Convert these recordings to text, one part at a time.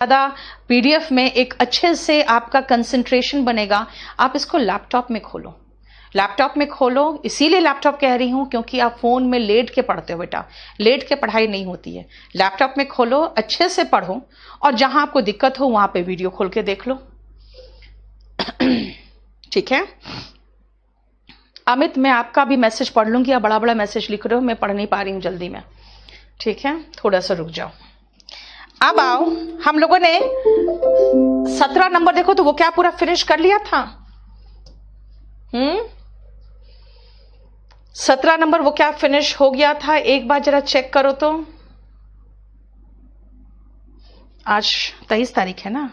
ज़्यादा पीडीएफ में एक अच्छे से आपका कंसंट्रेशन बनेगा। आप इसको लैपटॉप में खोलो, लैपटॉप में खोलो। इसीलिए लैपटॉप कह रही हूं क्योंकि आप फोन में लेट के पढ़ते हो बेटा, लेट के पढ़ाई नहीं होती है। लैपटॉप में खोलो, अच्छे से पढ़ो, और जहां आपको दिक्कत हो वहां पे वीडियो खोल के देख लो। ठीक है अमित, मैं आपका भी मैसेज पढ़ लूंगी। आप बड़ा बड़ा मैसेज लिख रहे हो, मैं पढ़ नहीं पा रही हूं जल्दी में। ठीक है, थोड़ा सा रुक जाओ। अब आओ, हम लोगों ने 17 नंबर देखो तो वो क्या पूरा फिनिश कर लिया था। 17 नंबर वो क्या फिनिश हो गया था, एक बार जरा चेक करो तो। आज 23 तारीख है ना,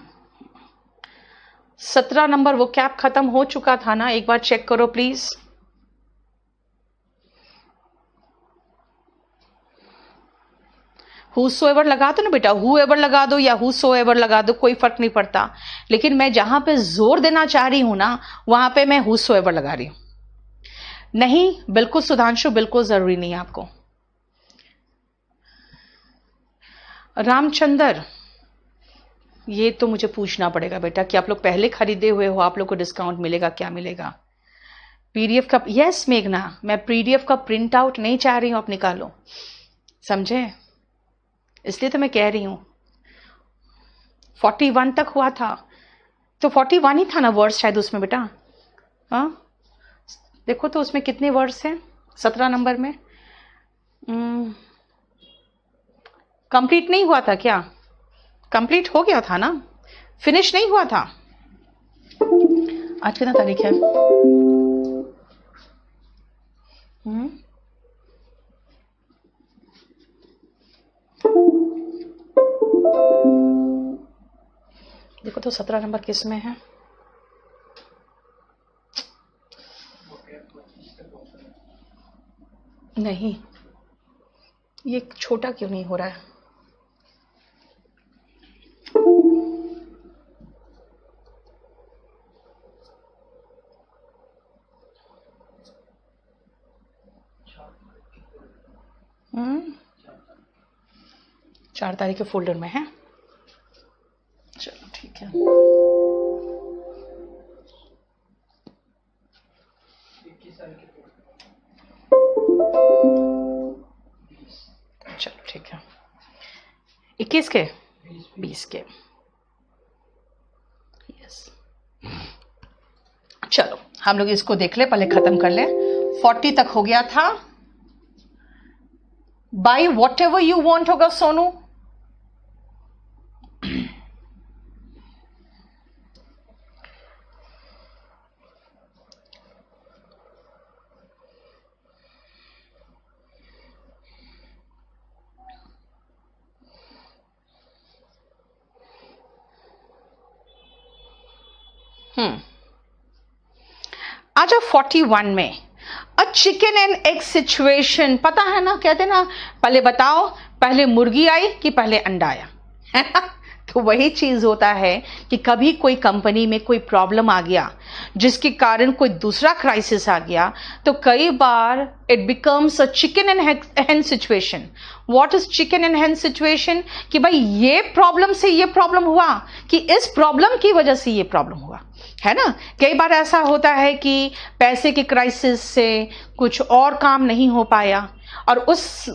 17 नंबर वो कैप खत्म हो चुका था ना, एक बार चेक करो प्लीज। हूसोएवर लगा दो ना बेटा, हूएवर लगा दो या हूसोएवर लगा दो, कोई फर्क नहीं पड़ता। लेकिन मैं जहां पे जोर देना चाह रही हूं ना, वहां पे मैं हूसोएवर लगा रही हूं। नहीं, बिल्कुल सुधांशु, बिल्कुल जरूरी नहीं है आपको। रामचंद्र, ये तो मुझे पूछना पड़ेगा बेटा कि आप लोग पहले खरीदे हुए हो, आप लोग को डिस्काउंट मिलेगा, क्या मिलेगा? पीडीएफ का, यस मेघना, मैं पीडीएफ का प्रिंट आउट नहीं चाह रही हूं, आप निकालो, समझे? इसलिए तो मैं कह रही हूं 41 तक हुआ था, तो 41 ही था ना वर्ड्स शायद उसमें बेटा। हाँ देखो तो उसमें कितने वर्ड्स हैं 17 नंबर में। कंप्लीट नहीं हुआ था क्या? कंप्लीट हो गया था ना, फिनिश नहीं हुआ था। आज कितना तारीख है? देखो तो 17 नंबर किस में है? नहीं, ये छोटा क्यों नहीं हो रहा है? हम्म, 4 तारीख के फोल्डर में है। चलो ठीक है, चलो ठीक है, 21 के 20 के, यस। चलो हम लोग इसको देख ले, पहले खत्म कर ले। 40 तक हो गया था। By what ever you want होगा सोनू। आजा 41 में अ चिकन एंड एग सिचुएशन, पता है ना, कहते ना पहले बताओ पहले मुर्गी आई कि पहले अंडा आया, है ना? तो वही चीज होता है कि कभी कोई कंपनी में कोई प्रॉब्लम आ गया जिसके कारण कोई दूसरा क्राइसिस आ गया, तो कई बार it becomes a chicken and hen situation. What is chicken and hen situation? कि भाई ये प्रॉब्लम से ये प्रॉब्लम हुआ, कि इस प्रॉब्लम की वजह से ये प्रॉब्लम हुआ, है ना? कई बार ऐसा होता है कि पैसे के क्राइसिस से कुछ और काम नहीं हो पाया, और उस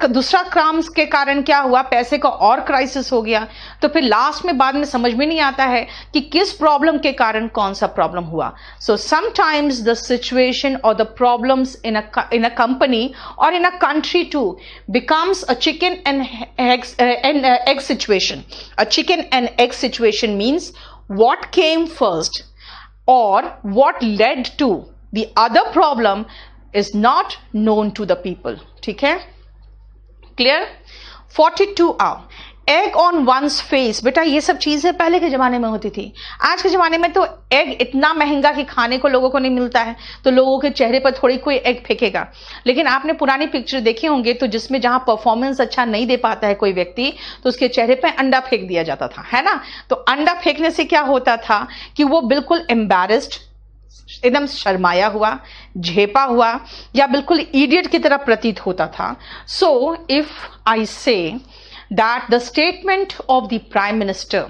दूसरा काम के कारण क्या हुआ, पैसे का और क्राइसिस हो गया, तो फिर लास्ट में बाद में समझ में नहीं आता है कि किस प्रॉब्लम के कारण कौन सा प्रॉब्लम हुआ। सो समटाइम्स द सिचुएशन और the problems in a company और in a country to becomes a chicken and egg situation. A chicken and egg situation means what came first or what led to the other problem is not known to the people. ठीक है, clear? 42 आओ, egg on once face. बेटा ये सब चीजें पहले के जमाने में होती थी, आज के जमाने में तो एग इतना महंगा कि खाने को लोगों को नहीं मिलता है, तो लोगों के चेहरे पर थोड़ी कोई एग फेंकेगा। लेकिन आपने पुरानी पिक्चर देखे होंगे तो जिसमें जहां परफॉर्मेंस अच्छा नहीं दे पाता है कोई व्यक्ति, तो उसके चेहरे पर अंडा फेंक दिया जाता था, है ना? तो अंडा फेंकने से क्या होता था कि वो बिल्कुल एम्बैरेस्ड, एकदम शर्माया हुआ, झेपा हुआ, या बिल्कुल इडियट की तरह प्रतीत होता था। सो इफ आई से that the statement of the prime minister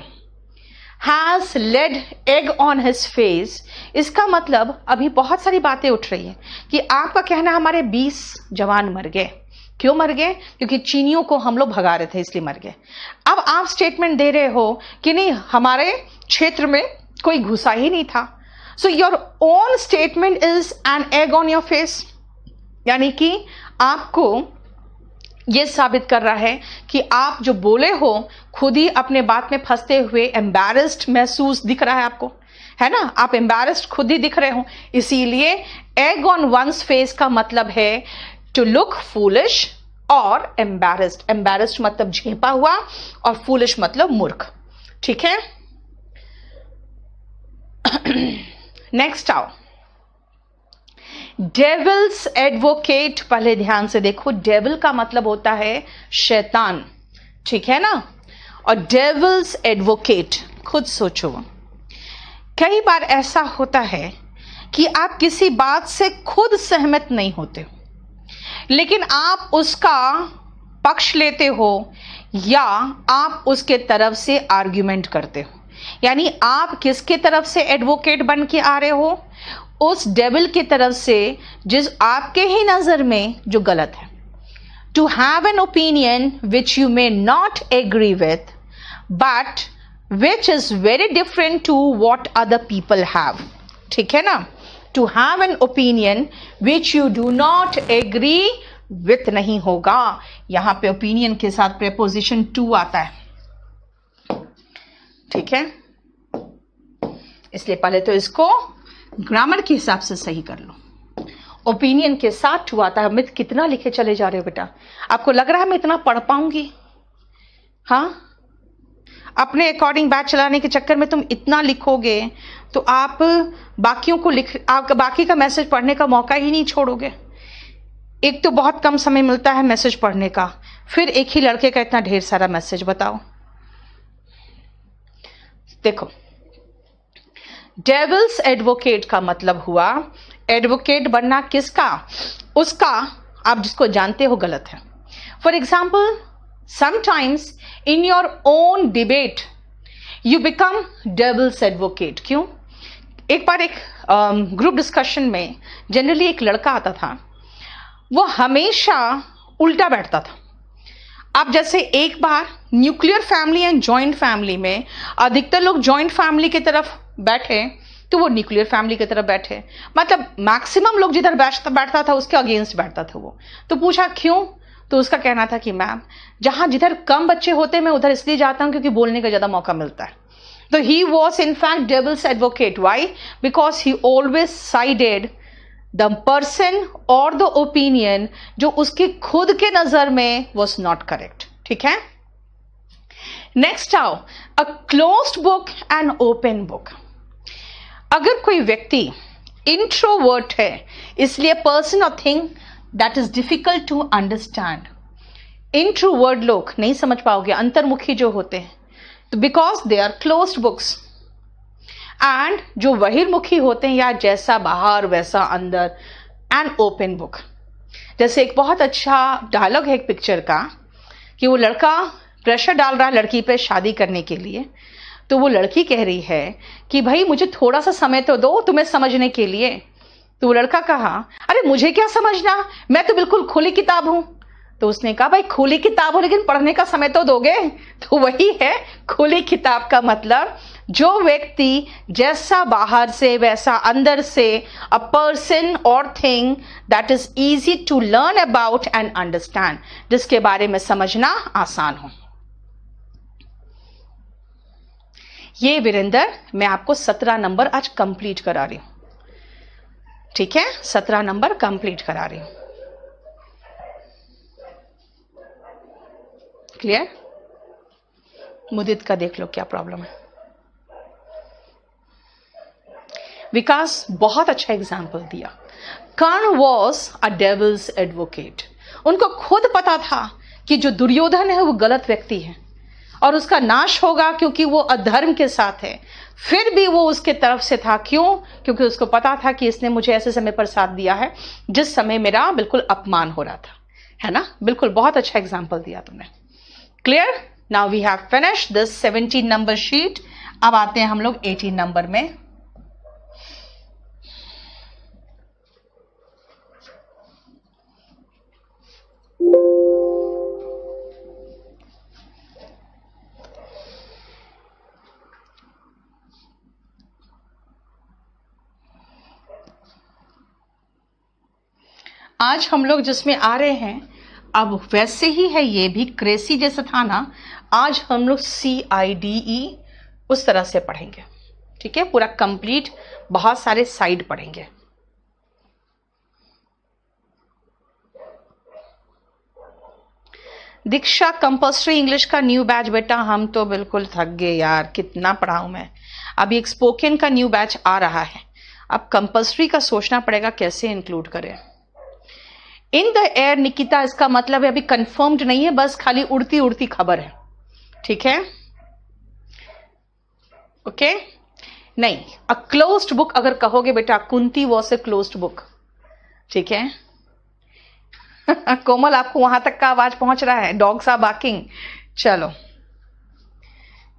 has laid egg on his face, इसका मतलब अभी बहुत सारी बातें उठ रही हैं कि आपका कहना हमारे 20 जवान मर गए। क्यों मर गए? क्योंकि चीनियों को हम लोग भगा रहे थे इसलिए मर गए। अब आप स्टेटमेंट दे रहे हो कि नहीं, हमारे क्षेत्र में कोई घुसा ही नहीं था। So your own statement is an egg on your face, यानी कि आपको यह साबित कर रहा है कि आप जो बोले हो खुद ही अपने बात में फंसते हुए एम्बैरेस्ड महसूस दिख रहा है आपको, है ना? आप एम्बैरेस्ड खुद ही दिख रहे हो। इसीलिए एग ऑन वंस फेस का मतलब है टू लुक फूलिश और एम्बैरेस्ड। एम्बैरेस्ड मतलब झेपा हुआ और फूलिश मतलब मूर्ख। ठीक है, नेक्स्ट आओ, डेविल्स एडवोकेट। पहले ध्यान से देखो, डेविल का मतलब होता है शैतान, ठीक है ना? और डेविल्स एडवोकेट, खुद सोचो, कई बार ऐसा होता है कि आप किसी बात से खुद सहमत नहीं होते हो, लेकिन आप उसका पक्ष लेते हो या आप उसके तरफ से आर्ग्यूमेंट करते हो। यानी आप किसके तरफ से एडवोकेट बन के आ रहे हो? उस डेविल की तरफ से जिस आपके ही नजर में जो गलत है। To have an opinion which you may not agree with but which is very different to what other people have. ठीक है ना? To have an opinion which you do not agree with नहीं होगा। यहां पे ओपिनियन के साथ preposition to आता है, ठीक है? इसलिए पहले तो इसको ग्रामर के हिसाब से सही कर लो। ओपिनियन के साथ टू आता है। मित कितना लिखे चले जा रहे हो बेटा? आपको लग रहा है मैं इतना पढ़ पाऊंगी? हाँ, अपने अकॉर्डिंग बैच चलाने के चक्कर में तुम इतना लिखोगे तो आप बाकियों को आपका बाकी का मैसेज पढ़ने का मौका ही नहीं छोड़ोगे। एक तो बहुत कम समय मिलता है मैसेज पढ़ने का, फिर एक ही लड़के का इतना ढेर सारा मैसेज। बताओ, देखो, डेविल्स एडवोकेट का मतलब हुआ एडवोकेट बनना किसका? उसका आप जिसको जानते हो गलत है। For example, sometimes in your own debate you become devil's advocate. क्यों? एक बार एक ग्रुप डिस्कशन में जनरली एक लड़का आता था, वो हमेशा उल्टा बैठता था। अब जैसे एक बार nuclear family and joint family में अधिकतर लोग जॉइंट फैमिली की तरफ बैठे तो वो न्यूक्लियर फैमिली की तरफ बैठे, मतलब मैक्सिमम लोग जिधर बैठता था उसके अगेंस्ट बैठता था वो। तो पूछा क्यों? तो उसका कहना था कि मैम, जिधर कम बच्चे होते हैं मैं उधर इसलिए जाता हूं क्योंकि बोलने का ज्यादा मौका मिलता है। तो he was in fact devil's advocate. Why? Because he always sided the person or the opinion जो उसकी खुद के नजर में वॉज नॉट करेक्ट। ठीक है, नेक्स्ट आओ, a closed book and open book. अगर कोई व्यक्ति इंट्रोवर्ट है, इसलिए person or thing that is difficult to understand. Introvert लोग नहीं समझ पाओगे, अंतर्मुखी जो होते हैं, तो because they are closed books. And जो बहिर्मुखी होते हैं, या जैसा बाहर वैसा अंदर, एंड ओपन बुक। जैसे एक बहुत अच्छा डायलॉग है एक पिक्चर का कि वो लड़का प्रेशर डाल रहा है लड़की पे शादी करने के लिए, तो वो लड़की कह रही है कि भाई मुझे थोड़ा सा समय तो दो तुम्हें समझने के लिए। तो वो लड़का कहा, अरे मुझे क्या समझना, मैं तो बिल्कुल खुली किताब हूं। तो उसने कहा, भाई खुली किताब हो लेकिन पढ़ने का समय तो दोगे। तो वही है खुली किताब का मतलब, जो व्यक्ति जैसा बाहर से वैसा अंदर से, a person or thing that is easy to learn about and understand, जिसके बारे में समझना आसान हो। ये वीरेंद्र, मैं आपको 17 नंबर आज कंप्लीट करा रही हूं। ठीक है, 17 नंबर कंप्लीट करा रही हूं। क्लियर? मुदित का देख लो क्या प्रॉब्लम है। विकास बहुत अच्छा एग्जाम्पल दिया। कर्ण वॉज अ डेविल्स एडवोकेट। उनको खुद पता था कि जो दुर्योधन है वो गलत व्यक्ति है और उसका नाश होगा क्योंकि वो अधर्म के साथ है, फिर भी वो उसके तरफ से था। क्यों? क्योंकि उसको पता था कि इसने मुझे ऐसे समय पर साथ दिया है जिस समय मेरा बिल्कुल अपमान हो रहा था, है ना? बिल्कुल बहुत अच्छा एग्जाम्पल दिया तुमने। Clear? Now we have finished this 17 number sheet. अब आते हैं हम लोग 18 नंबर में. आज हम लोग जिसमें आ रहे हैं, अब वैसे ही है, ये भी क्रेसी जैसा था ना. आज हम लोग CIDE उस तरह से पढ़ेंगे. ठीक है, पूरा कंप्लीट बहुत सारे साइड पढ़ेंगे. दीक्षा, कंपल्सरी इंग्लिश का न्यू बैच. बेटा हम तो बिल्कुल थक गए यार, कितना पढ़ाऊं मैं. अभी एक स्पोकन का न्यू बैच आ रहा है. अब कंपल्सरी का सोचना पड़ेगा कैसे इंक्लूड करें. इन द एयर निकिता, इसका मतलब है अभी कंफर्म्ड नहीं है, बस खाली उड़ती उड़ती खबर है. ठीक है, ओके. नहीं, अ क्लोज्ड बुक अगर कहोगे बेटा, Kunti was a closed book. ठीक है. कोमल, आपको वहां तक का आवाज पहुंच रहा है? Dogs are barking. चलो,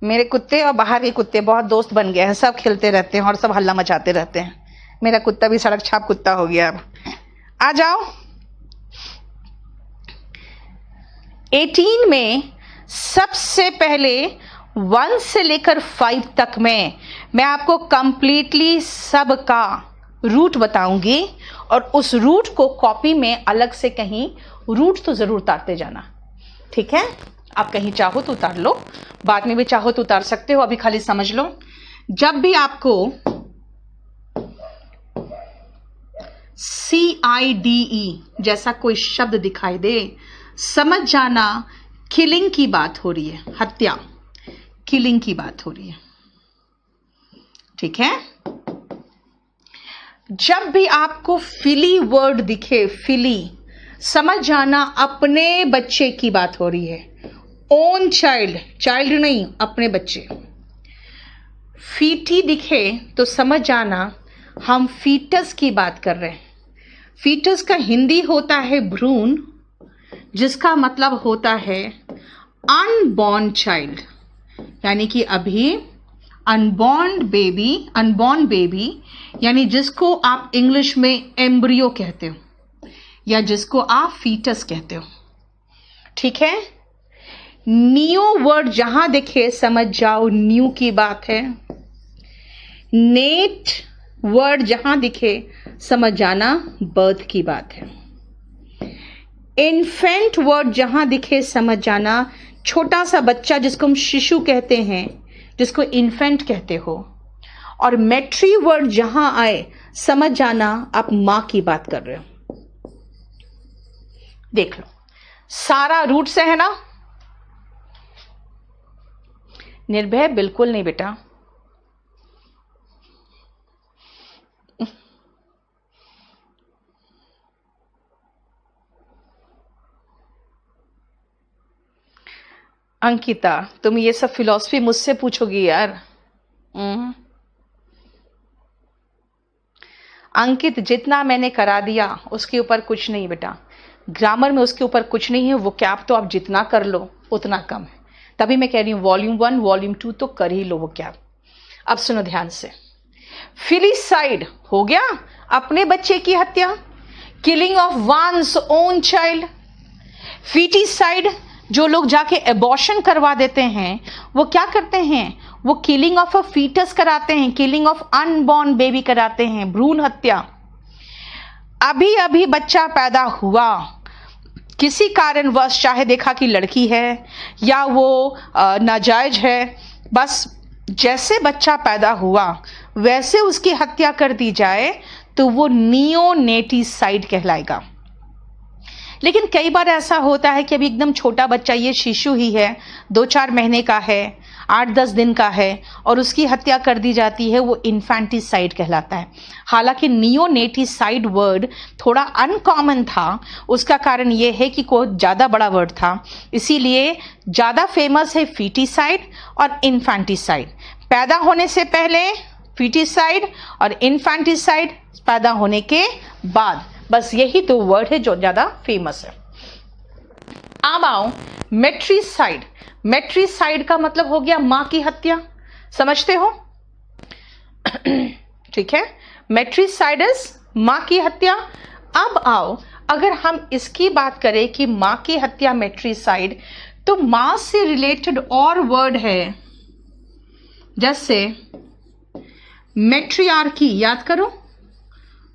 मेरे कुत्ते और बाहर के कुत्ते बहुत दोस्त बन गए हैं, सब खेलते रहते हैं और सब हल्ला मचाते रहते हैं. मेरा कुत्ता भी सड़क छाप कुत्ता हो गया. अब आ जाओ. 18 में सबसे पहले 1 से लेकर 5 तक में मैं आपको कंप्लीटली सब का रूट बताऊंगी, और उस रूट को कॉपी में अलग से कहीं रूट तो जरूर उतारते जाना. ठीक है, आप कहीं चाहो तो उतार लो, बाद में भी चाहो तो उतार सकते हो, अभी खाली समझ लो. जब भी आपको CIDE जैसा कोई शब्द दिखाई दे, समझ जाना किलिंग की बात हो रही है. हत्या, किलिंग की बात हो रही है. ठीक है. जब भी आपको फिली वर्ड दिखे, फिली, समझ जाना अपने बच्चे की बात हो रही है. ओन चाइल्ड, चाइल्ड नहीं, अपने बच्चे. फीटी दिखे तो समझ जाना हम फीटस की बात कर रहे हैं. फीटस का हिंदी होता है भ्रूण, जिसका मतलब होता है अनबॉर्न चाइल्ड, यानी कि अभी अनबॉर्न बेबी, यानी जिसको आप इंग्लिश में एम्ब्रियो कहते हो या जिसको आप फीटस कहते हो. ठीक है. नियो वर्ड जहां दिखे समझ जाओ न्यू की बात है. नेट वर्ड जहां दिखे समझ जाना बर्थ की बात है. इन्फेंट वर्ड जहां दिखे समझ जाना छोटा सा बच्चा, जिसको हम शिशु कहते हैं, जिसको इन्फेंट कहते हो. और मेट्री वर्ड जहां आए समझ जाना आप मां की बात कर रहे हो. देख लो, सारा रूट से है ना. निर्भय बिल्कुल नहीं बेटा. अंकिता, तुम ये सब फिलॉसफी मुझसे पूछोगी यार. अंकित, जितना मैंने करा दिया उसके ऊपर कुछ नहीं बेटा. ग्रामर में उसके ऊपर कुछ नहीं है. वो कैप तो आप जितना कर लो उतना कम है. तभी मैं कह रही हूं वॉल्यूम 1 वॉल्यूम 2 तो कर ही लो वो कैप. अब सुनो ध्यान से. फिलिसाइड हो गया अपने बच्चे की हत्या, killing of one's own child. Foeticide, जो लोग जाके एबॉर्शन करवा देते हैं, वो क्या करते हैं? वो किलिंग ऑफ अ फीटस कराते हैं, किलिंग ऑफ अनबॉर्न बेबी कराते हैं, भ्रूण हत्या. अभी अभी बच्चा पैदा हुआ, किसी कारणवश, चाहे देखा कि लड़की है या वो नाजायज है, बस जैसे बच्चा पैदा हुआ वैसे उसकी हत्या कर दी जाए तो वो नियोनेटिसाइड कहलाएगा. लेकिन कई बार ऐसा होता है कि अभी एकदम छोटा बच्चा, ये शिशु ही है, 2-4 महीने का है, 8-10 दिन का है, और उसकी हत्या कर दी जाती है, वो इन्फेंटिसाइड कहलाता है. हालांकि नियोनेटिसाइड वर्ड थोड़ा अनकॉमन था. उसका कारण ये है कि कोई ज़्यादा बड़ा वर्ड था, इसीलिए ज़्यादा फेमस है फीटिसाइड और इन्फेंटिसाइड. पैदा होने से पहले फीटिसाइड और इन्फेंटिसाइड पैदा होने के बाद. बस यही 2 वर्ड है जो ज़्यादा फेमस है. अब आओ मेट्रिसाइड. मेट्रीसाइड का मतलब हो गया मां की हत्या, समझते हो? ठीक है, मेट्रीसाइड इज मां की हत्या। अब आओ, अगर हम इसकी बात करें कि मां की हत्या मेट्रीसाइड, तो मां से रिलेटेड और वर्ड है, जैसे मेट्रियार्की, याद करो,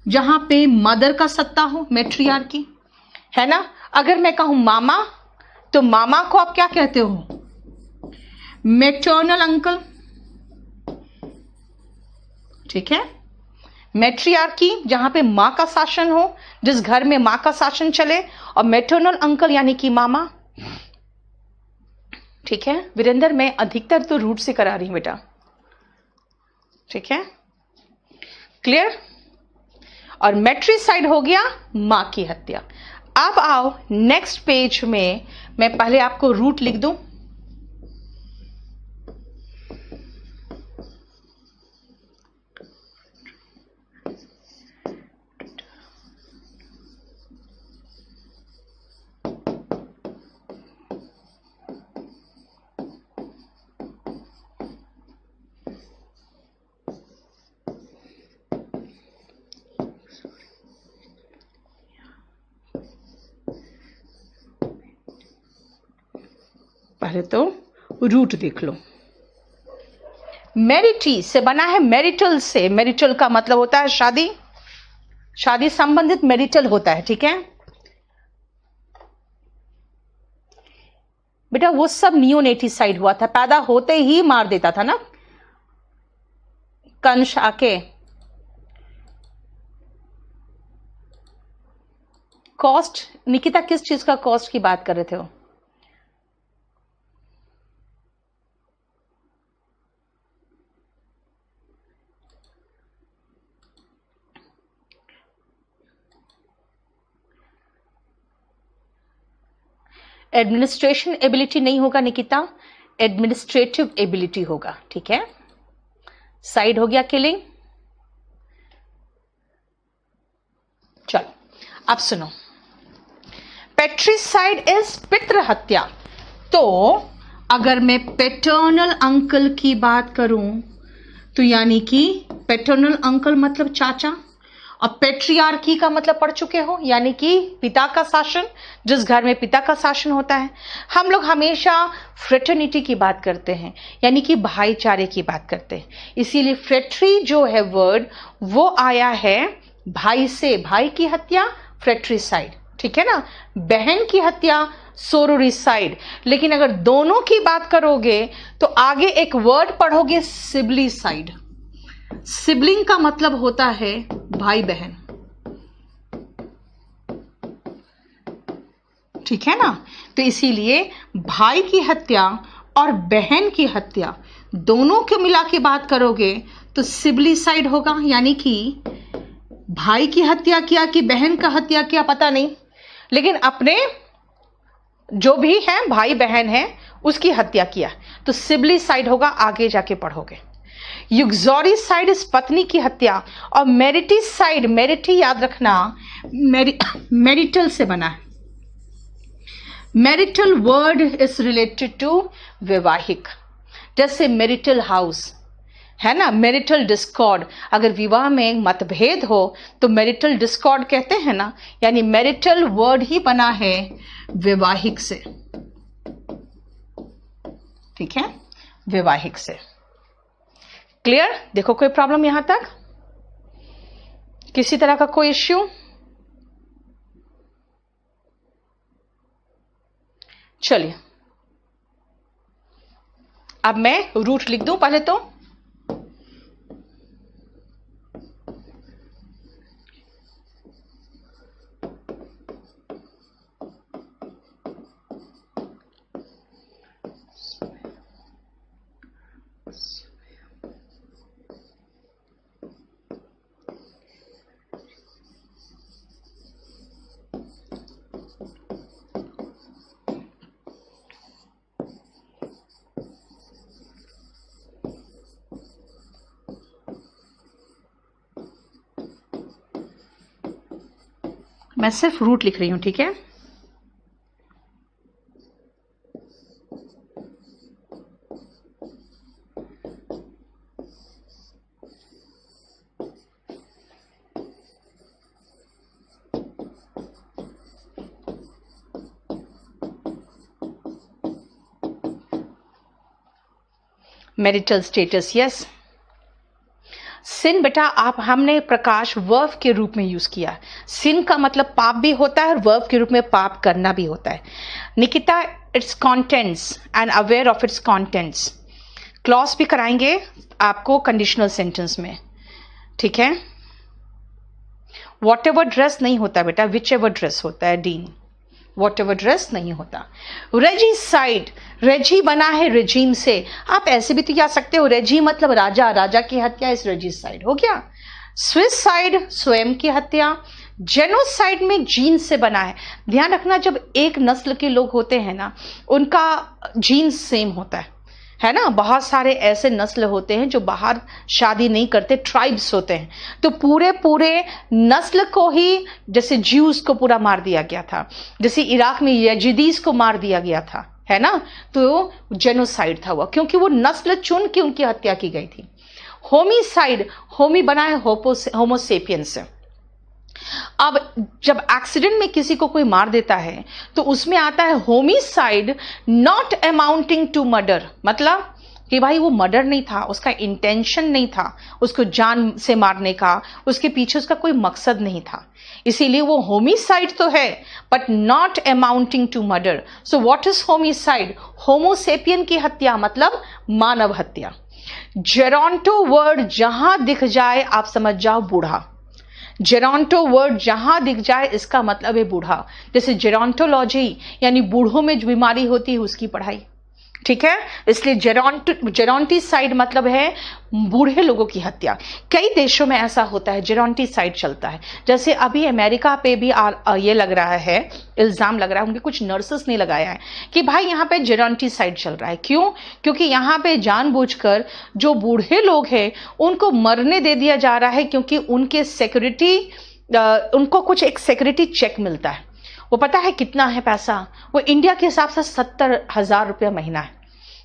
जहां पे मदर का सत्ता हो, मेट्रियार्की है ना। अगर मैं कहूं मामा, तो मामा को आप क्या कहते हो? मैटरनल अंकल, ठीक है। मैट्रियार्की जहां पे मां का शासन हो, जिस घर में मां का शासन चले, और मैटरनल अंकल यानी कि मामा, ठीक है। वीरेंद्र, मैं अधिकतर तो रूट से करा रही हूं बेटा, ठीक है, क्लियर। और मेट्रीसाइड हो गया मां की हत्या। अब आओ नेक्स्ट पेज में, मैं पहले आपको रूट लिख दूं। पहले तो रूट देख लो। मैरिटी से बना है मैरिटल से। मैरिटल का मतलब होता है शादी, शादी संबंधित मैरिटल होता है, ठीक है बेटा। वो सब नियोनेटिसाइड हुआ था, पैदा होते ही मार देता था ना कंस आके। कॉस्ट, निकिता किस चीज का कॉस्ट की बात कर रहे थे हो? एडमिनिस्ट्रेशन एबिलिटी नहीं होगा निकिता, एडमिनिस्ट्रेटिव एबिलिटी होगा, ठीक है। साइड हो गया किलिंग। चलो अब सुनो, पेट्रीसाइड इज पितृ हत्या। तो अगर मैं पैटर्नल अंकल की बात करूं, तो यानी कि पैटर्नल अंकल मतलब चाचा, और पेट्रियार्की का मतलब पढ़ चुके हो, यानी कि पिता का शासन, जिस घर में पिता का शासन होता है। हम लोग हमेशा फ्रेटर्निटी की बात करते हैं, यानी कि भाईचारे की बात करते हैं, इसीलिए फ्रेट्री जो है वर्ड, वो आया है भाई से, भाई की हत्या फ्रेट्रीसाइड, ठीक है ना। बहन की हत्या सोरोरिसाइड। लेकिन अगर दोनों की बात करोगे तो आगे एक वर्ड पढ़ोगे सिबलीसाइड। सिबलिंग का मतलब होता है भाई बहन, ठीक है ना। तो इसीलिए भाई की हत्या और बहन की हत्या दोनों को मिला के बात करोगे तो सिबलीसाइड होगा, यानी कि भाई की हत्या किया कि बहन का हत्या किया पता नहीं, लेकिन अपने जो भी है भाई बहन है उसकी हत्या किया, तो सिबलीसाइड होगा, आगे जाके पढ़ोगे। युक्सोरिसाइड इस पत्नी की हत्या, और मेरिटीसाइड, मेरिटी याद रखना मेरिटल से बना है। Marital word is related to वैवाहिक, जैसे मैरिटल हाउस है ना, मैरिटल डिस्कॉर्ड, अगर विवाह में मतभेद हो तो मैरिटल डिस्कॉर्ड कहते हैं ना, यानी मैरिटल वर्ड ही बना है वैवाहिक से, ठीक है, वैवाहिक से। क्लियर? देखो कोई प्रॉब्लम यहां तक, किसी तरह का कोई इश्यू? चलिए अब मैं रूट लिख दूं पहले तो। मैं सिर्फ रूट लिख रही हूं, ठीक है। Marital status, yes. सिन बेटा आप हमने प्रकाश वर्ब के रूप में यूज किया। सिन का मतलब पाप भी होता है और वर्ब के रूप में पाप करना भी होता है। Nikita, it's contents and aware of its contents. Clause भी कराएंगे आपको कंडीशनल सेंटेंस में, ठीक है। वॉट एवर ड्रेस नहीं होता बेटा, विच एवर ड्रेस होता है, डीन। वॉट एवर ड्रेस नहीं होता। रेजीसाइड, रेजी बना है रेजीम से। आप ऐसे भी तो जा सकते हो, रेजी मतलब राजा, राजा की हत्या, इस रेजीसाइड हो गया। सुइसाइड, स्वयं की हत्या। जेनोसाइड में जीन से बना है। ध्यान रखना, जब एक नस्ल के लोग होते हैं ना, उनका जीन सेम होता है ना। बहुत सारे ऐसे नस्ल होते हैं जो बाहर शादी नहीं करते, ट्राइब्स होते हैं, तो पूरे पूरे नस्ल को ही, जैसे ज्यूज को पूरा मार दिया गया था, जैसे इराक में यजीदीज को मार दिया गया था, है ना। तो जेनोसाइड था वो, क्योंकि वो नस्ल चुन के उनकी हत्या की गई थी। होमिसाइड, होमी बना है होमोसेपियंस से। अब जब एक्सीडेंट में किसी को कोई मार देता है तो उसमें आता है homicide not amounting to murder, मतलब कि भाई वो मर्डर नहीं था, उसका इंटेंशन नहीं था उसको जान से मारने का, उसके पीछे उसका कोई मकसद नहीं था, इसीलिए वो होमिसाइड तो है but not amounting to murder. So what is homicide? Homo sapiens की हत्या मतलब मानव हत्या। जेरोंटो वर्ड जहां दिख जाए आप समझ जाओ बूढ़ा। जेरोंटो वर्ड जहां दिख जाए इसका मतलब है बूढ़ा। जैसे जेरोंटोलॉजी यानी बूढ़ों में जो बीमारी होती है उसकी पढ़ाई, ठीक है। इसलिए जेरोंटिसाइड मतलब है बूढ़े लोगों की हत्या। कई देशों में ऐसा होता है, जेरोंटिसाइड चलता है। जैसे अभी अमेरिका पे भी ये लग रहा है, इल्जाम लग रहा है, उनके कुछ नर्सेस ने लगाया है कि भाई यहाँ पे जेरोंटिसाइड चल रहा है। क्यों? क्योंकि यहाँ पे जानबूझकर जो बूढ़े लोग हैं उनको मरने दे दिया जा रहा है, क्योंकि उनके सिक्योरिटी, उनको कुछ एक सिक्योरिटी चेक मिलता है। वो पता है कितना है पैसा? वो इंडिया के हिसाब से 70,000 रुपया महीना है।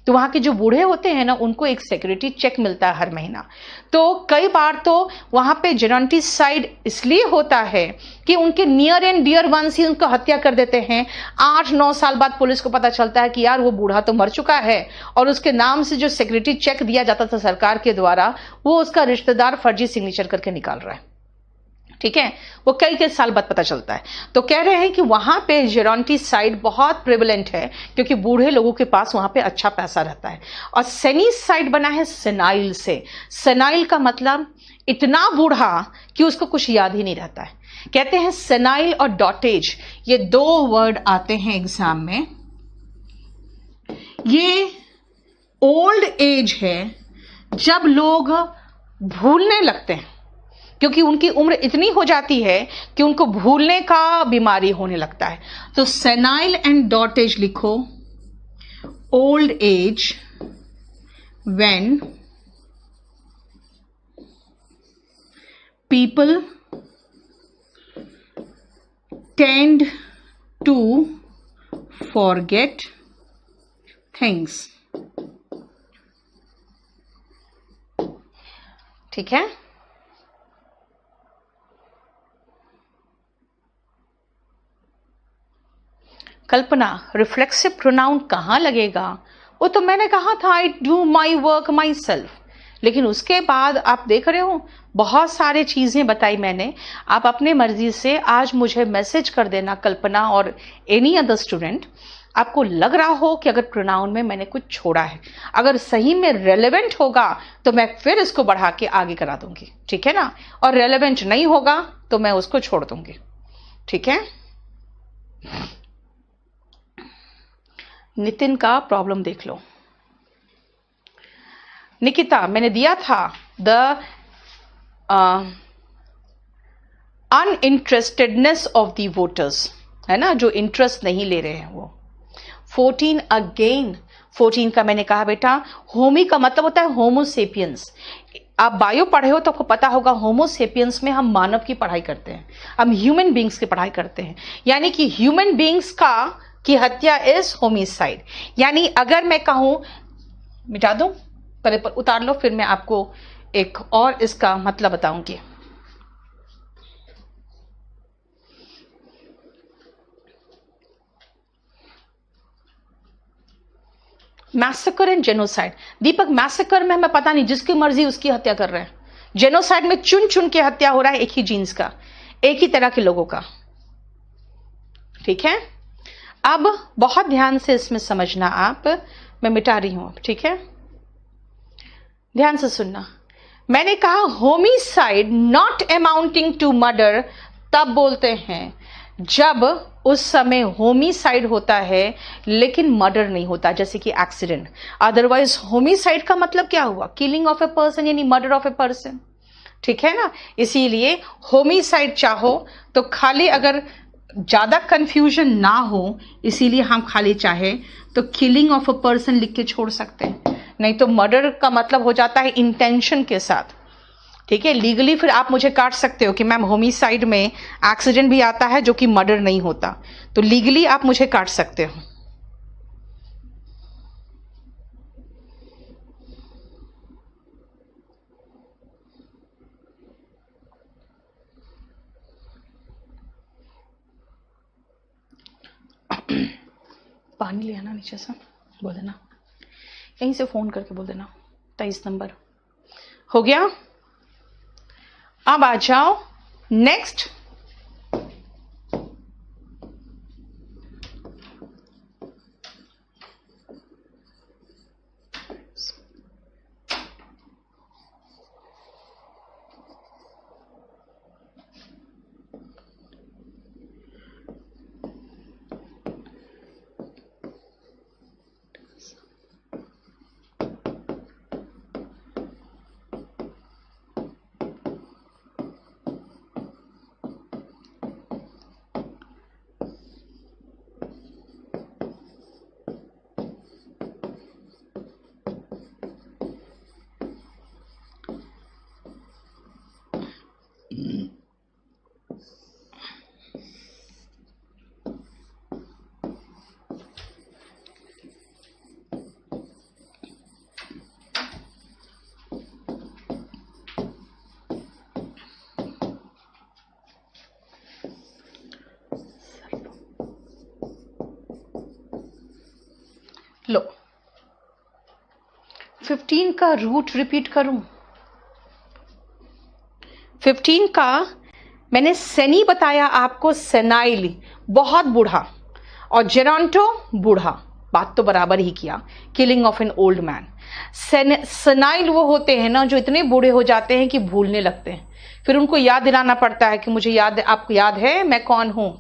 तो वहां के जो बूढ़े होते हैं ना, उनको एक सिक्योरिटी चेक मिलता है हर महीना। तो कई बार तो वहां पे जेरोंटिसाइड इसलिए होता है कि उनके नियर एंड डियर वंस ही उनको हत्या कर देते हैं। 8-9 साल बाद पुलिस को पता चलता है कि यार वो बूढ़ा तो मर चुका है, और उसके नाम से जो सिक्योरिटी चेक दिया जाता था सरकार के द्वारा, वो उसका रिश्तेदार फर्जी सिग्नेचर करके निकाल रहा है, ठीक है। वो कई साल बाद पता चलता है। तो कह रहे हैं कि वहां पे जेरोंटिसाइड बहुत प्रिवलेंट है, क्योंकि बूढ़े लोगों के पास वहां पे अच्छा पैसा रहता है। और सेनीसाइड बना है सेनाइल से। सेनाइल का मतलब इतना बूढ़ा कि उसको कुछ याद ही नहीं रहता है। कहते हैं सेनाइल और डॉटेज, ये दो वर्ड आते हैं एग्जाम में। ये ओल्ड एज है, जब लोग भूलने लगते हैं, क्योंकि उनकी उम्र इतनी हो जाती है कि उनको भूलने का बीमारी होने लगता है। तो सेनाइल एंड डॉटेज लिखो। Old age when people tend to forget things, ठीक है। कल्पना, रिफ्लेक्सिव प्रोनाउन कहां लगेगा? वो तो मैंने कहा था I do my work my self, लेकिन उसके बाद आप देख रहे हो बहुत सारे चीजें बताई मैंने। आप अपने मर्जी से आज मुझे मैसेज कर देना, कल्पना और एनी अदर स्टूडेंट, आपको लग रहा हो कि अगर प्रोनाउन में मैंने कुछ छोड़ा है, अगर सही में रेलेवेंट होगा तो मैं फिर इसको बढ़ा के आगे करा दूंगी, ठीक है ना। और रेलेवेंट नहीं होगा तो मैं उसको छोड़ दूंगी, ठीक है। नितिन का प्रॉब्लम देख लो। निकिता, मैंने दिया था द अनइंटरेस्टेडनेस ऑफ द वोटर्स, है ना, जो इंटरेस्ट नहीं ले रहे हैं वो। 14 अगेन, 14 का मैंने कहा बेटा होमी का मतलब होता है होमोसेपियंस। आप बायो पढ़े हो तो आपको पता होगा, होमोसेपियंस में हम मानव की पढ़ाई करते हैं, हम ह्यूमन बींग्स की पढ़ाई करते हैं। यानी कि ह्यूमन बींग्स का की हत्या इज होमिसाइड। यानी अगर मैं कहूं, मिटा दूं, पहले पर उतार लो, फिर मैं आपको एक और इसका मतलब बताऊंगी। Massacre and genocide. Deepak massacre में हमें पता नहीं, जिसकी मर्जी उसकी हत्या कर रहे हैं। जेनोसाइड में चुन चुन के हत्या हो रहा है एक ही जीन्स का, एक ही तरह के लोगों का। ठीक है, अब बहुत ध्यान से इसमें समझना आप, मैं मिटा रही हूं, ठीक है, ध्यान से सुनना। मैंने कहा homicide not amounting to murder तब बोलते हैं जब उस समय होमिसाइड होता है लेकिन मर्डर नहीं होता, जैसे कि एक्सीडेंट। अदरवाइज होमिसाइड का मतलब क्या हुआ? किलिंग ऑफ ए पर्सन, यानी मर्डर ऑफ ए पर्सन। ठीक है ना, इसीलिए होमिसाइड चाहो तो खाली, अगर ज्यादा कंफ्यूजन ना हो इसीलिए हम खाली चाहे तो किलिंग ऑफ अ पर्सन लिख के छोड़ सकते हैं, नहीं तो मर्डर का मतलब हो जाता है इंटेंशन के साथ। ठीक है, लीगली फिर आप मुझे काट सकते हो कि मैम होमिसाइड में एक्सीडेंट भी आता है जो कि मर्डर नहीं होता, तो लीगली आप मुझे काट सकते हो। पानी ले आना नीचे से, बोल देना, यहीं से फोन करके बोल देना 23 नंबर। हो गया? अब आ जाओ नेक्स्ट। लो 15 का रूट रिपीट करूं। 15 का मैंने सेनी बताया आपको, सेनाइल बहुत बूढ़ा, और जेरोंटो बूढ़ा, बात तो बराबर ही किया, killing of an old man. Senile वो होते हैं ना जो इतने बूढ़े हो जाते हैं कि भूलने लगते हैं, फिर उनको याद दिलाना पड़ता है कि मुझे याद, आपको याद है मैं कौन हूं।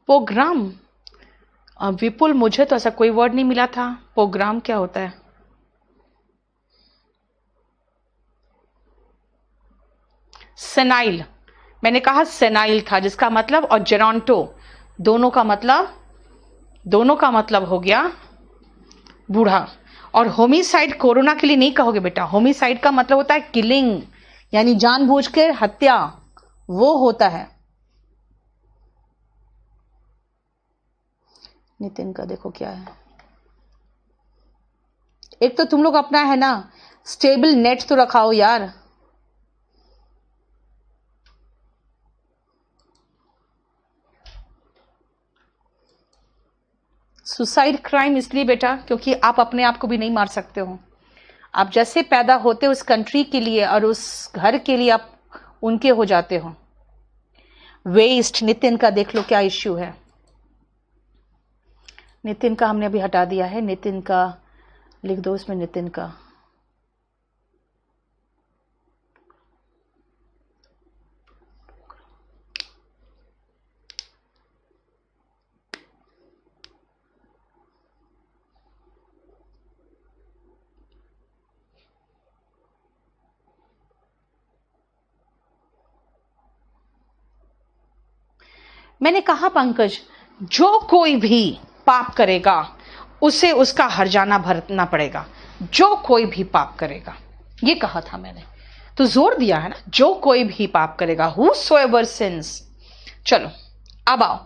प्रोग्राम, विपुल मुझे तो ऐसा कोई वर्ड नहीं मिला था। प्रोग्राम क्या होता है? सेनाइल, मैंने कहा सेनाइल था जिसका मतलब, और जेरोंटो, दोनों का मतलब हो गया बूढ़ा। और होमिसाइड कोरोना के लिए नहीं कहोगे बेटा, होमिसाइड का मतलब होता है किलिंग, यानी जानबूझकर हत्या, वो होता है। नितिन का देखो क्या है, एक तो तुम लोग अपना है ना स्टेबल नेट तो रखाओ यार। सुसाइड क्राइम इसलिए बेटा क्योंकि आप अपने आप को भी नहीं मार सकते हो। आप जैसे पैदा होते हो उस कंट्री के लिए और उस घर के लिए आप उनके हो जाते हो। वेस्ट, नितिन का देख लो क्या इश्यू है। नितिन का हमने अभी हटा दिया है, नितिन का लिख दो इसमें, नितिन का। मैंने कहा पंकज, जो कोई भी पाप करेगा उसे उसका हर्जाना भरना पड़ेगा, जो कोई भी पाप करेगा, ये कहा था मैंने, तो जोर दिया है ना, जो कोई भी पाप करेगा, whosoever sins। चलो अब आओ,